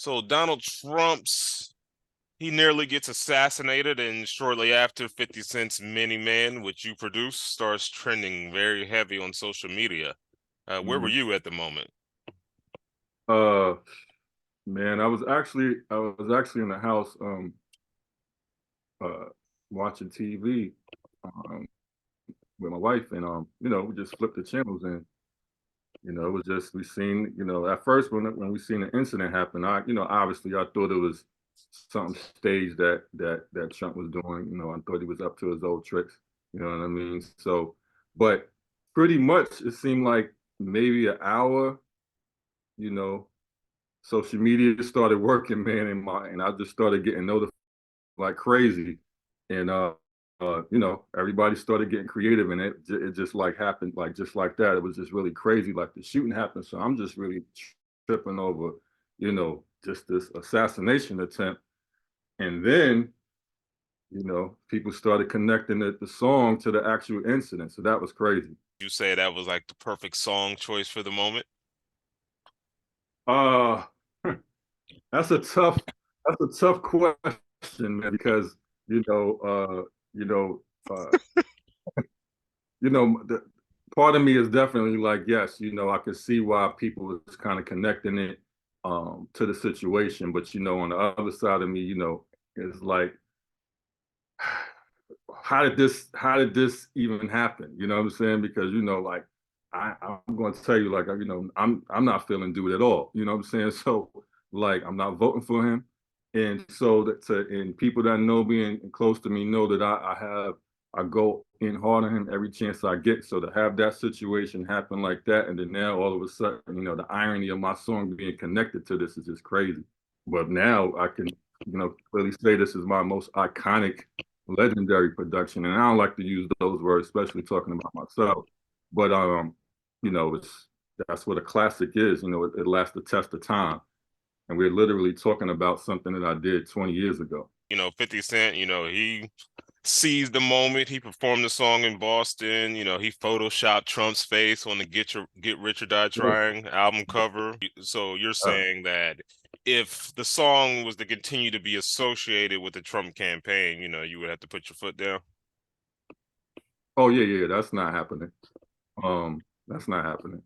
So Donald Trump's he nearly gets assassinated, and shortly after, 50 Cent's Many Men, which you produce, starts trending very heavy on social media. Where were Mhm. you at the moment? Uh, Man, I was actually in the house uh watching TV um with my wife, and we just flipped the channels, and it was just we seen, at first when we seen the incident happen, obviously I thought it was something staged that Trump was doing. I thought he was up to his old tricks, you know what I mean? So, but pretty much it seemed like maybe an hour, you know, social media started working, man, and I just started getting notified like crazy, and everybody started getting creative, and it just like happened, like just like that. It was just really crazy, like the shooting happened. So I'm just really tripping over, just this assassination attempt, and then people started connecting the song to the actual incident. So that was crazy. You say that was like the perfect song choice for the moment? Uh, that's a tough that's a tough question, man, because you know, you know, uh, the part of me is definitely like, yes, I could see why people was kind of connecting it to the situation, but on the other side of me, it's like, how did this even happen? You know what I'm saying? Because like I'm going to tell you, like, I'm not feeling dude at all. You know what I'm saying? So like I'm not voting for him, and so and people that know me and close to me know that I go in hard on him every chance I get. So to have that situation happen like that, and then now all of a sudden, the irony of my song being connected to this is just crazy. But now I can, clearly say this is my most iconic, legendary production. And I don't like to use those words, especially talking about myself. But it's that's what a classic is. It lasts the test of time. And we're literally talking about something that I did 20 years ago. 50 Cent, he seized the moment. He performed the song in Boston. He photoshopped Trump's face on the Get Rich or Die Trying album cover. So you're Uh, saying that if the song was to continue to be associated with the Trump campaign, you would have to put your foot down. oh yeah, yeah, that's not happening. That's not happening.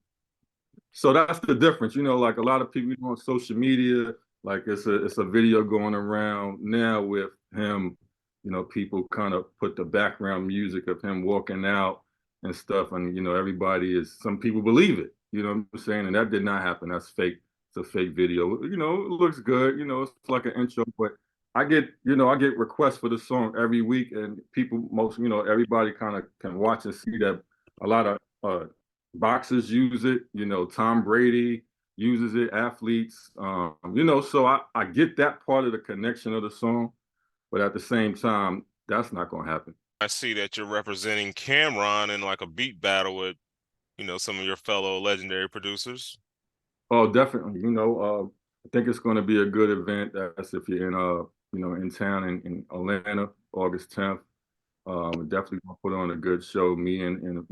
So that's the difference. Like a lot of people on social media, like it's a video going around now with him. People kind of put the background music of him walking out and stuff, and everybody is some people believe it. You know what I'm saying? And that did not happen. That's fake. It's a fake video. It looks good. It's like an intro, but I get requests for the song every week, and everybody kind of can watch and see that a lot of boxers use it. Tom Brady uses it, athletes. So I get that part of the connection of the song, but at the same time, that's not going to happen. I see that you're representing Cameron in like a beat battle with, some of your fellow legendary producers. Oh, definitely. I think it's going to be a good event. That's if you're in town in Atlanta, August 10th. Definitely gonna put on a good show. Me and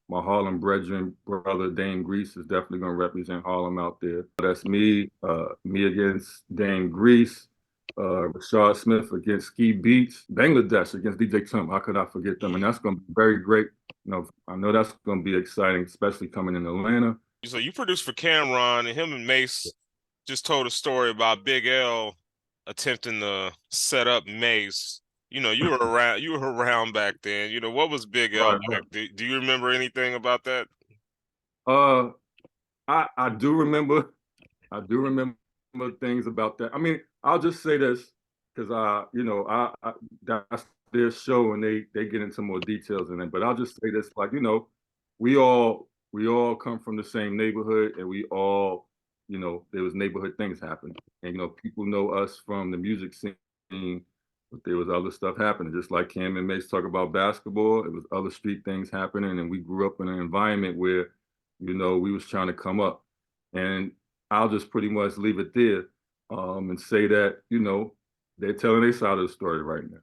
my Harlem brethren, brother Dame Grease is definitely gonna represent Harlem out there. That's me against Dame Grease, Rashad Smith against Ski Beats, Bangladesh against DJ Tump. How could I forget them? And that's gonna be very great. I know that's gonna be exciting, especially coming in Atlanta. So you produced for Cameron, and him and Mace just told a story about Big L attempting to set up Mace. You were around back then. What was Big L Right, like? right. Do you remember anything about that? Uh, I do remember. I do remember things about that. I mean, I'll just say this because that's their show and they get into more details in it. But I'll just say this, like, we all come from the same neighborhood, and we all, there was neighborhood things happening. And people know us from the music scene, but there was other stuff happening. Just like Cam and Mace talk about basketball, it was other street things happening, and we grew up in an environment where, we was trying to come up. And I'll just pretty much leave it there, and say that, they're telling their side of the story right now.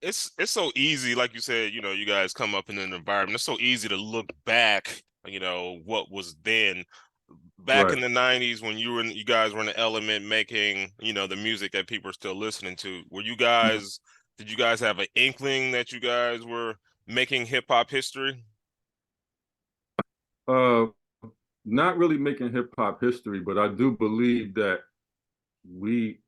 It's so easy, like you said, you guys come up in an environment. It's so easy to look back, what was then. back Right. in the '90s when you guys were in the element making, the music that people are still listening to. Did you guys have an inkling that you guys were making hip hop history? Uh, Not really making hip hop history, but I do believe that we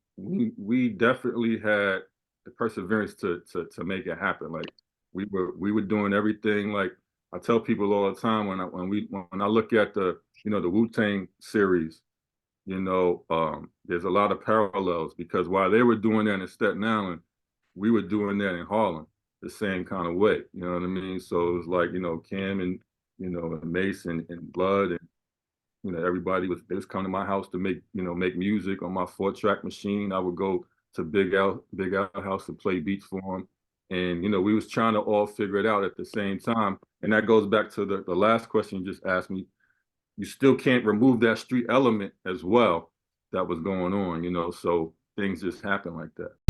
definitely had the perseverance to make it happen. Like we were doing everything. Like I tell people all the time when I look at the Wu-Tang series, there's a lot of parallels because while they were doing that in Staten Island, we were doing that in Harlem the same kind of way. You know what I mean? So it was like, Cam and and Mace and Blood and everybody was coming to my house to make music on my 4-track machine. I would go to Big Al house to play beats for him. And we was trying to all figure it out at the same time. And that goes back to the last question you just asked me. You still can't remove that street element as well that was going on, so things just happen like that.